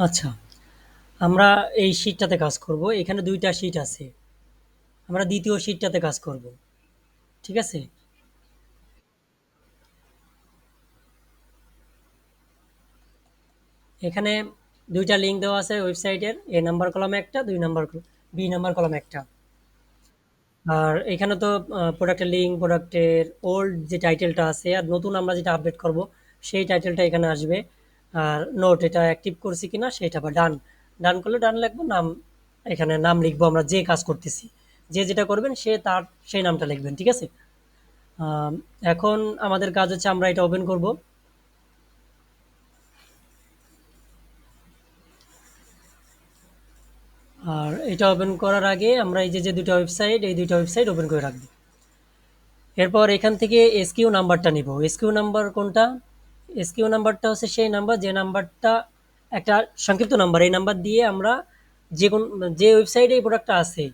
আচ্ছা, আমরা এই শিটটাতে কাজ করব। এখানে ২ টা শিট আছে। আমরা ২য় শিটটাতে কাজ করব। ঠিক আছে? এখানে ২ টা লিঙ্ক দেওয়া আছে ওয়েবসাইটের। A নাম্বার কলামে একটা, ২ নাম্বার B নাম্বার কলামে একটা। আর এখানে তো প্রোডাক্টের লিঙ্ক, প্রোডাক্টের ওল্ড যে টাইটেলটা আছে আর নতুন আমরা যেটা আপডেট করব, সেই টাইটেলটা এখানে আসবে। আর নোট এটা অ্যাক্টিভ করছি কিনা সেটা বা ডান। ডান করলে ডান লিখবো, নাম এখানে নাম লিখবো আমরা যে কাজ করতেছি। যে যেটা করবেন সে তার সেই নামটা লিখবেন। ঠিক আছে? আম, এখন আমাদের কাজ হচ্ছে আমরা এটা ওপেন করব। আর এটা ওপেন করার আগে আমরা এই যে যে দুটো ওয়েবসাইট, এই দুটো ওয়েবসাইট ওপেন করে রাখবো। এরপর এখান থেকে এসকিউ নাম্বারটা নিব। এসকিউ নাম্বার কোনটা? এসকিউ নাম্বারটা হচ্ছে সেই নাম্বার যে নাম্বারটা একটা সংক্ষিপ্ত নাম্বার। এই নাম্বার দিয়ে আমরা যে কোন যে ওয়েবসাইটে এই প্রোডাক্টটা আছে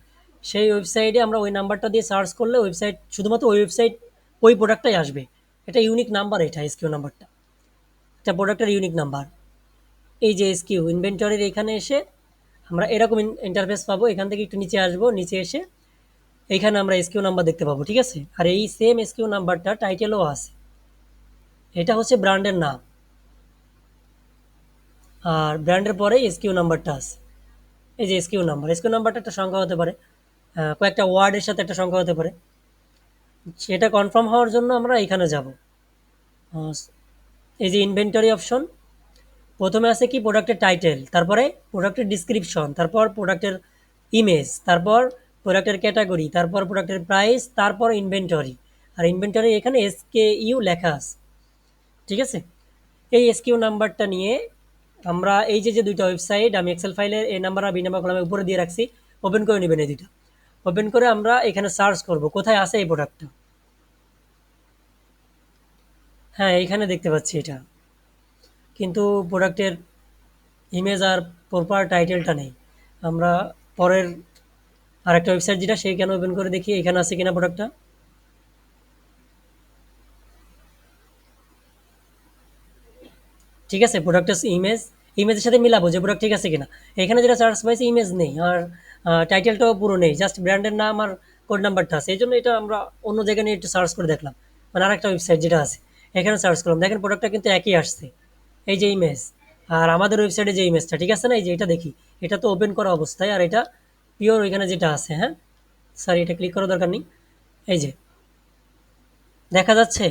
সেই ওয়েবসাইটে আমরা ওই নাম্বারটা দিয়ে সার্চ করলে ওয়েবসাইট শুধুমাত্র ওই ওয়েবসাইট ওই প্রোডাক্টটাই আসবে। এটা ইউনিক নাম্বার, এটা এসকিউ নাম্বারটা। এটা প্রোডাক্টের ইউনিক নাম্বার। এই যে এসকিউ ইনভেন্টরির এখানে এসে আমরা এরকম ইন্টারফেস পাবো। এখান থেকে একটু নিচে আসবো, নিচে এসে এইখানে আমরা এসকিউ নাম্বার দেখতে পাবো। ঠিক আছে? আর এই সেম এসকিউ নাম্বারটা টাইটেলও আছে। এটা হচ্ছে ব্র্যান্ডের নাম। আর ব্র্যান্ডের পরে এসকিউ নাম্বারটা আছে। এই যে এসকিউ নাম্বার, এসকিউ নাম্বারটা একটা সংখ্যা হতে পারে, কয়েকটা ওয়ার্ডের সাথে একটা সংখ্যা হতে পারে। সেটা কনফার্ম হওয়ার জন্য আমরা এখানে যাব। এই যে ইনভেন্টরি অপশন, প্রথমে আছে কি প্রোডাক্টের টাইটেল, তারপরে প্রোডাক্টের ডিসক্রিপশন, তারপর প্রোডাক্টের ইমেজ, তারপর প্রোডাক্টের ক্যাটাগরি, তারপর প্রোডাক্টের প্রাইস, তারপর ইনভেন্টরি। আর ইনভেন্টরি এখানে এসকেইউ লেখা আছে। ঠিক আছে? এই এসকিউ নাম্বারটা নিয়ে আমরা এই যে যে দুইটা ওয়েবসাইট আমি এক্সেল ফাইলের এ নাম্বার আর বি নাম্বার কলামে উপরে দিয়ে রাখছি, ওপেন করে নেবেন এই দুইটা। ওপেন করে আমরা এখানে সার্চ করব কোথায় আছে এই প্রোডাক্টটা। হ্যাঁ, এইখানে দেখতে পাচ্ছি এটা, কিন্তু প্রোডাক্টের ইমেজ আর প্রপার টাইটেলটা নেই। আমরা পরের আরেকটা ওয়েবসাইট যেটা সেইখানে ওপেন করে দেখি এখানে আছে কিনা প্রোডাক্টটা। ঠিক আছে, প্রোডাক্টের ইমেজ, ইমেজের সাথে মিলাবো যে প্রোডাক্ট ঠিক আছে কিনা। এখানে যেটা সার্চ পাইছি ইমেজ নেই, আর টাইটেলটাও পুরো নেই, জাস্ট ব্র্যান্ডের নাম আর কোড নাম্বারটা আছে। এই জন্য এটা আমরা অন্য জায়গায় নিয়ে একটু সার্চ করে দেখলাম, মানে আরেকটা ওয়েবসাইট যেটা আছে এখানে সার্চ করলাম। দেখেন প্রোডাক্টটা কিন্তু একই আসছে। এই যে ইমেজ আর আমাদের ওয়েবসাইটে যে ইমেজটা, ঠিক আছে না? এই যে এটা দেখি, এটা তো ওপেন করা অবস্থায়, আর এটা পিওর ওইখানে যেটা আছে। হ্যাঁ, সরি, এটা ক্লিক করার দরকার নেই। এই যে দেখা যাচ্ছে।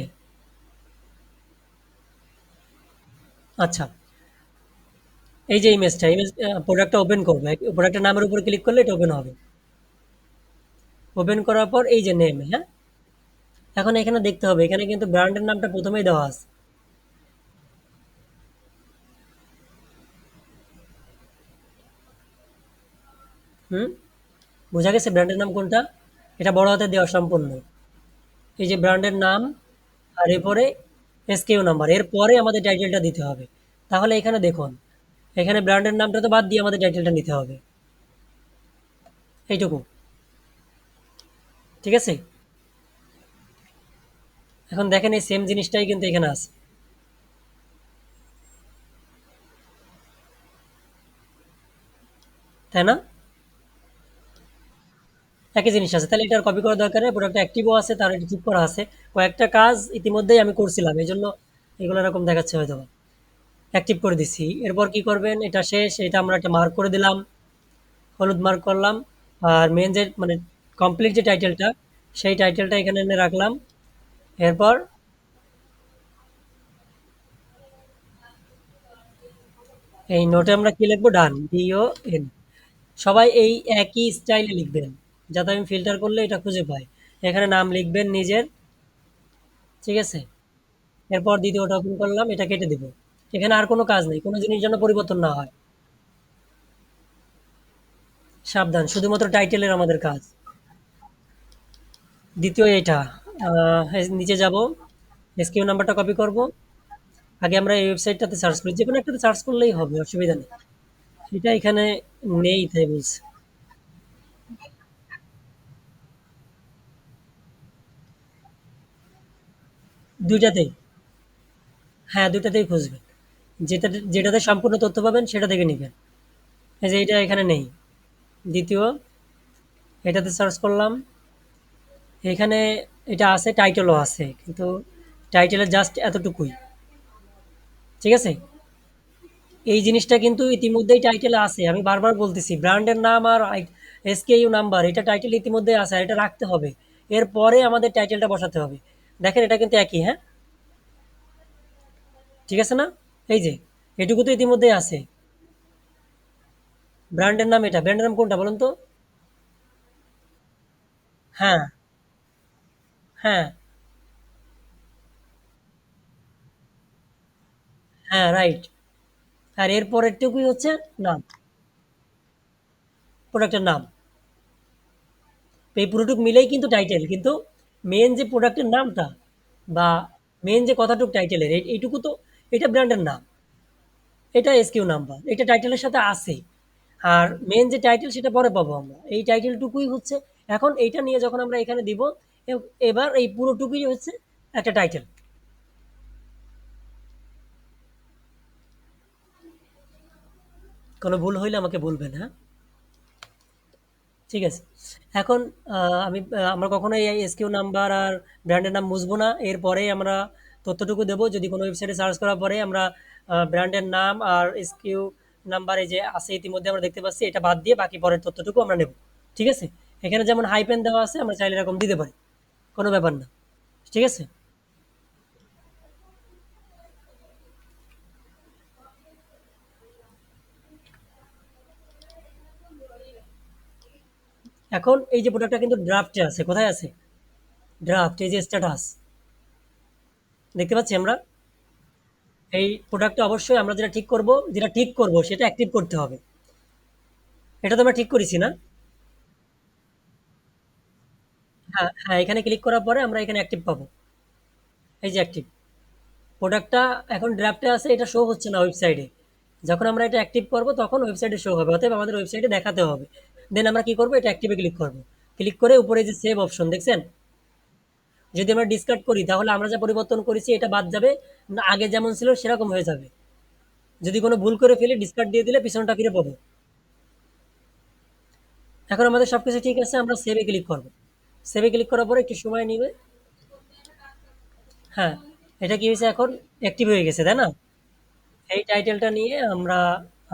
আচ্ছা, এই যে ইমেজটা, ইমেজ প্রোডাক্টটা ওপেন করবো, প্রোডাক্টের নামের উপর ক্লিক করলে এটা ওপেন হবে। ওপেন করার পর এই যে নেম, হ্যাঁ, এখন এখানে দেখতে হবে এখানে কিন্তু ব্র্যান্ডের নামটা প্রথমেই দেওয়া আছে। হুম, বোঝা গেছে ব্র্যান্ডের নাম কোনটা? এটা বড় হাতে দেওয়া সম্পূর্ণ। এই যে ব্র্যান্ডের নাম, আর এরপরে এসকিউ নাম্বার, এরপরে আমাদের টাইটেলটা দিতে হবে। তাহলে এখানে দেখুন, এখানে ব্র্যান্ডের নামটা তো বাদ দিয়ে আমাদের টাইটেলটা নিতে হবে। এইটুকু। ঠিক আছে? এখন দেখেন এই সেম জিনিসটাই কিন্তু এখানে আছে, তাই না? একই জিনিস আছে। তাহলে এটা আর কপি করার দরকার নেই। প্রোডাক্টটা অ্যাক্টিভও আছে, তার এটা ঠিক করা আছে। কয়েকটা কাজ ইতিমধ্যেই আমি করছিলাম। এজন্য এগুলো এরকম দেখাচ্ছে হয়তোবা। অ্যাক্টিভ করে দিছি। এরপর কি করবেন? এটা শেষ। এটা আমরা একটা মার্ক করে দিলাম। হলুদ মার্ক করলাম। আর মেইন যে মানে কমপ্লিট যে টাইটেলটা, সেই টাইটেলটা এখানে এনে রাখলাম। এরপর এই নোটে আমরা কি লিখবো? ডান। DON। সবাই এই একই স্টাইলে লিখবেন, যাতে আমি ফিল্টার করলে এটা খুঁজে পাই। এখানে নাম লিখবেন নিজের। ঠিক আছে? এরপর দ্বিতীয়টা ওপেন করলাম, এটা কেটে দিব। এখানে আর কোনো কাজ নেই, কোনো জিনিস যেন পরিবর্তন না হয়। সাবধান, শুধুমাত্র টাইটেলের আমাদের কাজ। দ্বিতীয় এটা, এই নিচে যাব, এসকিউ নাম্বারটা কপি করব। আগে আমরা এই ওয়েবসাইটটাতে সার্চ করি, যেকোনো একটাতে সার্চ করলেই হবে, অসুবিধা নেই। এটা এখানে নেই তাই বলছে। দুইটাতেই, হ্যাঁ দুইটাতেই খুঁজবেন। যেটাতে সম্পূর্ণ তথ্য পাবেন সেটা থেকে নিবেন। এই যে এটা এখানে নেই। দ্বিতীয়, এটাতে সার্চ করলাম, এখানে এটা আছে, টাইটেলও আছে, কিন্তু টাইটেলের জাস্ট এতটুকুই। ঠিক আছে? এই জিনিসটা কিন্তু ইতিমধ্যেই টাইটেলে আছে। আমি বারবার বলতেছি ব্র্যান্ডের নাম আর এসকেইউ নাম্বার এটা টাইটেল ইতিমধ্যে আছে, আর এটা রাখতে হবে। এরপরে আমাদের টাইটেলটা বসাতে হবে। দেখেন এটা কিন্তু একই, হ্যাঁ? ঠিক আছে না? এই যে এটুকু তো ইতিমধ্যেই আছে। ব্র্যান্ডের নাম এটা। ব্র্যান্ডের নাম কোনটা বলুন তো? হ্যাঁ, হ্যাঁ, হ্যাঁ, রাইট। আর এর পরেরটুকুই হচ্ছে নাম, প্রোডাক্টের নাম। এই পুরোটুক মিলেই কিন্তু টাইটেল। কিন্তু মেন যে প্রোডাক্টের নামটা বা মেন যে কথাটুক টাইটেলের এইটুকু তো, এটা ব্র্যান্ডের নাম, এটা এসকিউ নাম্বার, এটা টাইটেলের সাথে আছে। আর মেন যে টাইটেল সেটা পরে পাবো আমরা। এই টাইটেলটুকুই হচ্ছে, এখন এইটা নিয়ে যখন আমরা এখানে দিব, এবার এই পুরোটুকুই হচ্ছে একটা টাইটেল। কোনো ভুল হইলে আমাকে বলবেন, হ্যাঁ? ঠিক আছে। এখন আমরা কখনোই এই এসকিউ নাম্বার আর ব্র্যান্ডের নাম মুছবো না। এরপরেই আমরা তথ্যটুকু দেবো। যদি কোনো ওয়েবসাইটে সার্চ করার পরে আমরা ব্র্যান্ডের নাম আর এসকিউ নাম্বার এই যে আছে ইতিমধ্যে আমরা দেখতে পাচ্ছি, এটা বাদ দিয়ে বাকি পরের তথ্যটুকু আমরা নেব। ঠিক আছে? এখানে যেমন হাইপেন দেওয়া আছে, আমরা চাইলে এরকম দিতে পারি। কোনো ব্যাপার না। ঠিক আছে? এখন এই যে প্রোডাক্টটা কিন্তু ড্রাফটে আছে। কোথায় আছে? ড্রাফট, এই যে স্ট্যাটাস। দেখতে পাচ্ছি আমরা? এই প্রোডাক্টটা অবশ্যই আমরা যেটা ঠিক করব সেটা অ্যাক্টিভ করতে হবে। এটা তো আমরা ঠিক করেছি না? হ্যাঁ, হ্যাঁ, এখানে ক্লিক করার পরে আমরা এখানে অ্যাক্টিভ পাবো। এই যে অ্যাক্টিভ। প্রোডাক্টটা এখন ড্রাফটে আছে, এটা শো হচ্ছে না ওয়েবসাইটে। যখন আমরা এটা অ্যাক্টিভ করব তখন ওয়েবসাইটে শো হবে। অতএব আমাদের ওয়েবসাইটে দেখাতে হবে। দেন আমরা কি করব? এটা অ্যাক্টিভে ক্লিক করব। ক্লিক করে উপরে যে সেভ অপশন দেখছেন? যদি আমরা ডিসকার্ড করি তাহলে আমরা যা পরিবর্তন করেছি এটা বাদ যাবে। না, আগে যেমন ছিল সেরকম হয়ে যাবে। যদি কোনো ভুল করে ফেলি ডিসকার্ড দিয়ে দিলে পিছনটা ফিরে পাবো। এখন আমাদের সবকিছু ঠিক আছে, আমরা সেভে ক্লিক করব। সেভে ক্লিক করার পরে একটু সময় নিবে। হ্যাঁ, এটা কি হয়েছে এখন? অ্যাক্টিভ হয়ে গেছে, তাই না? এই টাইটেলটা নিয়ে আমরা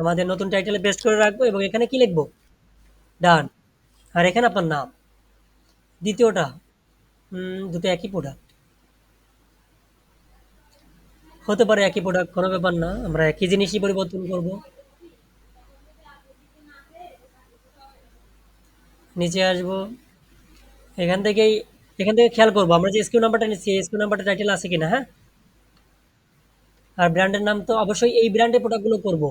আমাদের নতুন টাইটেলে পেস্ট করে রাখবো এবং এখানে কি লিখবো? ডান। আর এখানে আপনার নাম। দ্বিতীয়টা, দুটো একই প্রোডাক্ট। হতে পারে একই প্রোডাক্ট, কোনো ব্যাপার না। আমরা একই জিনিসই পরিবর্তন করব। নিচে আসবো। এখান থেকেই এখান থেকে খেয়াল করবো আমরা যে এসকিউ নাম্বারটা নিচ্ছি, এসকিউ নাম্বারটা টাইটেল আছে কিনা, হ্যাঁ? আর ব্র্যান্ডের নাম তো অবশ্যই এই ব্র্যান্ডের প্রোডাক্টগুলো করব।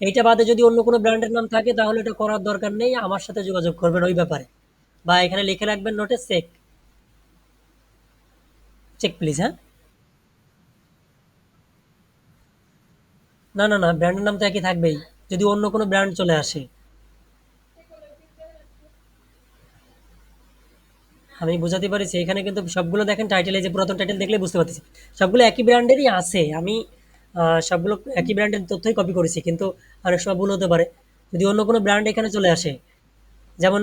এইটা বাদে যদি অন্য কোনো ব্র্যান্ডের নাম থাকে তাহলে এটা করার দরকার নেই। আমার সাথে যোগাযোগ করবেন ওই ব্যাপারে। বা এখানে লিখে রাখবেন নোটে, চেক, চেক প্লিজ, হ্যাঁ? না, না, না, ব্র্যান্ডের নাম তো একই থাকবেই। যদি অন্য কোনো ব্র্যান্ড চলে আসে। আমি বুঝাতে পারছি, এখানে কিন্তু সবগুলো দেখেন টাইটেল, এই যে পুরাতন টাইটেল দেখলে বুঝতে পারতেছি। সবগুলো একই ব্র্যান্ডেরই আছে। আমি সবগুলো একই ব্র্যান্ডের তথ্যই কপি করেছি। কিন্তু অনেক সময় ভুল হতে পারে। যদি অন্য কোনো ব্র্যান্ড এখানে চলে আসে, যেমন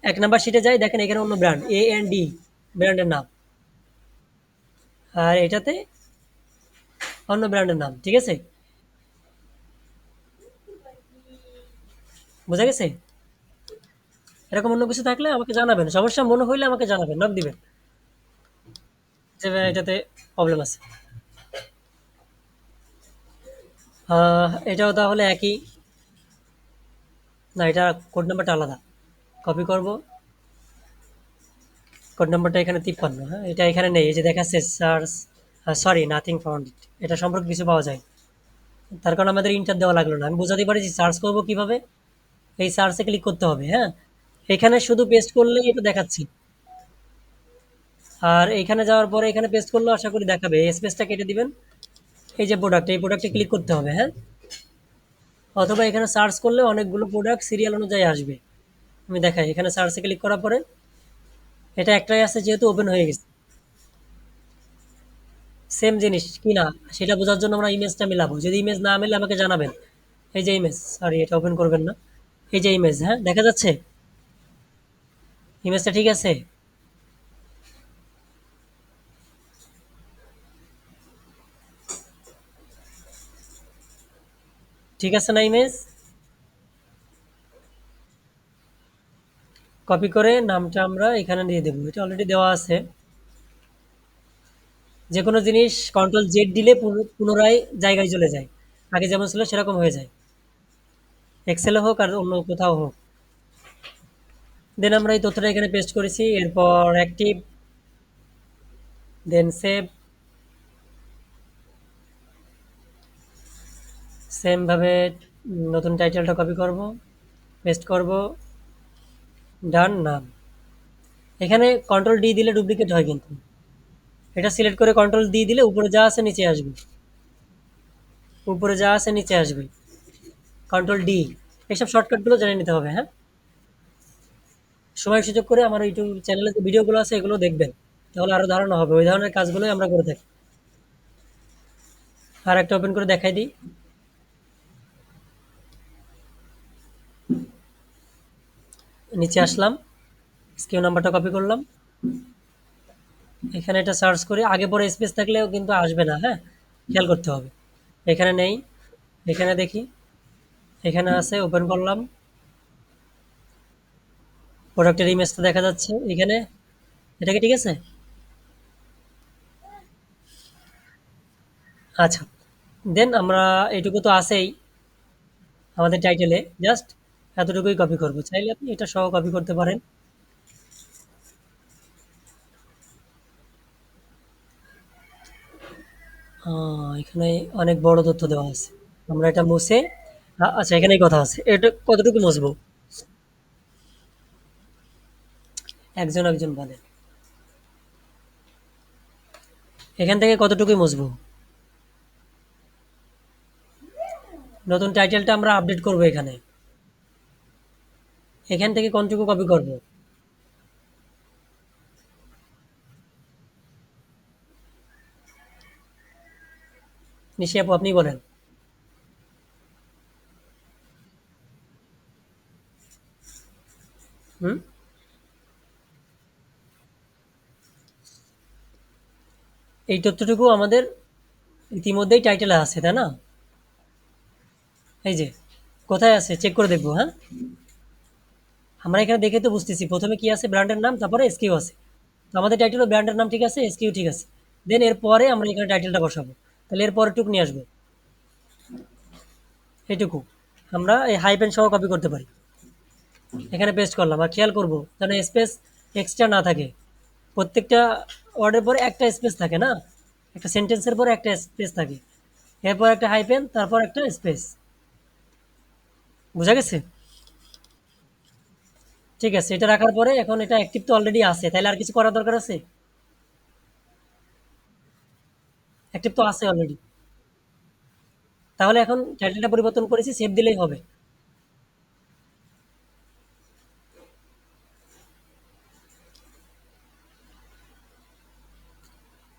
এক নাম্বার শিটে যাই, দেখেন এখানে অন্য ব্র্যান্ড A&D ব্র্যান্ডের নাম। আর এটাতে অন্য ব্র্যান্ডের নাম। ঠিক আছে? বোঝা গেছে? এরকম অন্য কিছু থাকলে আমাকে জানাবেন। সমস্যা মনে হইলে আমাকে জানাবেন, নক দিবেন। যে ভাই এটাতে প্রবলেম আছে। এটাও তাহলে একই। না, এটা কোড নাম্বারটা আলাদা। কপি করব। কোড নাম্বারটা এখানে 53, হ্যাঁ? এটা এখানে নেই। এই যে দেখাচ্ছে search, sorry, nothing found it. এটা সম্পর্কে কিছু পাওয়া যায়। তার কারণে আমাদের ইন্টার দেওয়া লাগলো না। আমি বোঝাতে পারি যে সার্চ করব কিভাবে। এই সার্চে ক্লিক করতে হবে, হ্যাঁ? এখানে শুধু পেস্ট করলেই এটা দেখাচ্ছে। আর এখানে যাওয়ার পরে এখানে পেস্ট করলেও আশা করি দেখাবে। এই স্পেসটা কেটে দিবেন। এই যে প্রোডাক্ট, এই প্রোডাক্টে ক্লিক করতে হবে, হ্যাঁ? অথবা এখানে সার্চ করলে অনেকগুলো প্রোডাক্ট সিরিয়াল অনুযায়ী আসবে। আমি দেখাই, এখানে সার্চে ক্লিক করার পরে এটা একটাই আছে যেহেতু ওপেন হয়ে গেছে। সেম জিনিস কি না সেটা বোঝার জন্য আমরা ইমেজটা মিলাবো। যদি ইমেজ না মিলে আমাকে জানাবেন। এই যে ইমেজ, সরি এটা ওপেন করবেন না। এই যে ইমেজ, হ্যাঁ দেখা যাচ্ছে? ইমেজটা ঠিক আছে? ঠিক আছে না ইমেজ? কপি করে নামটা আমরা এখানে দিয়ে দেবো। এটা অলরেডি দেওয়া আছে। যে কোনো জিনিস কন্ট্রোল জেড দিলে পুনরায় জায়গায় চলে যায়। আগে যেমন ছিল সেরকম হয়ে যায়। এক্সেলে হোক আর অন্য কোথাও হোক। দেন আমরা এই তথ্যটা এখানে পেস্ট করেছি। এরপর অ্যাক্টিভ, দেন সেভ। সেম ভাবে নতুন টাইটেলটা কপি করব, পেস্ট করব, ডান নাম। এখানে কন্ট্রোল ডি দিলে ডুপ্লিকেট হয় কিন্তু। এটা সিলেক্ট করে কন্ট্রোল ডি দিলে উপরে যা আছে নিচে আসবে। উপরে যা আছে নিচে আসবে। Control D. এইসব শর্টকাটগুলো জেনে নিতে হবে, হ্যাঁ? সময় সুযোগ করে আমার ইউটিউব চ্যানেলে যে ভিডিওগুলো আছে এগুলো দেখবেন। তাহলে আরো ধারণা হবে। ওই ধরনের কাজগুলোই আমরা করে থাকি। আর একটা ওপেন করে দেখাই দিই। নিচে আসলাম, স্কিউ নাম্বারটা কপি করলাম। এখানে এটা সার্চ করি। আগে পরে স্পেস থাকলেও কিন্তু আসবে না, হ্যাঁ? খেয়াল করতে হবে। এখানে নেই, এখানে দেখি। এখানে আছে, ওপেন করলাম। প্রোডাক্টের ইমেজটা দেখা যাচ্ছে এখানে। এটা কি ঠিক আছে? আচ্ছা। দেন আমরা এইটুকু তো আছেই আমাদের টাইটেলে। জাস্ট এতটুকুই কপি করব। চাইলে আপনি এটা সহ কপি করতে পারেন। এখানে অনেক বড় তথ্য দেওয়া আছে। আমরা এটা মুছে আচ্ছা এখানেই কথা আছে। এটা কতটুকু মুছবো? একজন একজন বলে। এখান থেকে কতটুকুই মুছবো? নতুন টাইটেলটা আমরা আপডেট করব এখানে। এখান থেকে কোনটুকু কপি করব? নিশি আপু আপনি বলেন। হুম? এই তথ্যটুকু আমাদের ইতিমধ্যেই টাইটেলে আছে, তাই না? এই যে কোথায় আছে চেক করে দেখবো, হ্যাঁ? আমরা এখানে দেখে তো বুঝতেছি প্রথমে কি আছে, ব্র্যান্ডের নাম, তারপরে এসকিউ আছে। তো আমাদের টাইটেলও ব্র্যান্ডের নাম ঠিক আছে, এসকিউ ঠিক আছে। দেন এরপরে আমরা এখানে টাইটেলটা বসাবো। তাহলে এরপরে টুক নিয়ে আসবো। এইটুকু আমরা এই হাইপেন সহ কপি করতে পারি। এখানে পেস্ট করলাম আর খেয়াল করব যেন স্পেস এক্সট্রা না থাকে। প্রত্যেকটা ওয়ার্ডের পরে একটা স্পেস থাকে না? একটা সেন্টেন্সের পরে একটা স্পেস থাকে। এরপর একটা হাইপেন, তারপর একটা স্পেস। বুঝা গেছে? ঠিক আছে, এটা রাখার পরে এখন এটা অ্যাক্টিভ তো অলরেডি আছে, তাহলে আর কিছু করার দরকার আছে? অ্যাক্টিভ তো আছে অলরেডি। তাহলে এখন টাইটেলটা পরিবর্তন করেছি, সেভ দিলেই হবে।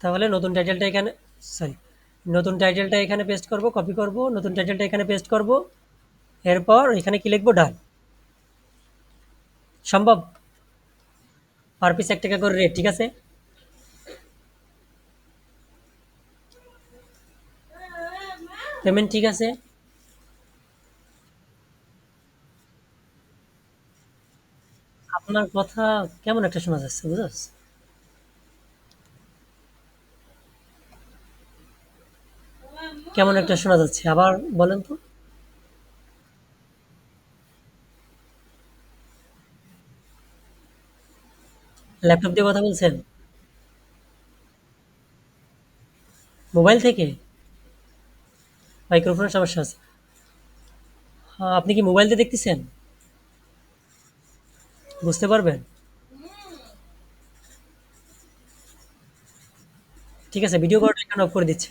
তাহলে নতুন টাইটেলটা এখানে, সরি, নতুন টাইটেলটা এখানে পেস্ট করব, কপি করব, নতুন টাইটেলটা এখানে পেস্ট করব। এরপর এখানে কি লিখবো? ডান। সম্ভব? পার পিস ১ টাকা করে রেট, ঠিক আছে? পেমেন্ট ঠিক আছে? আপনার কথা কেমন একটা শোনা যাচ্ছে, বুঝছস? কেমন একটা শোনা যাচ্ছে, আবার বলেন তো। ল্যাপটপ দিয়ে কথা বলছেন? মোবাইল থেকে? মাইক্রোফোনের সমস্যা আছে। আপনি কি মোবাইল দিয়ে দেখতেছেন? বুঝতে পারবেন? ঠিক আছে, ভিডিও কলটা এখানে অফ করে দিচ্ছে।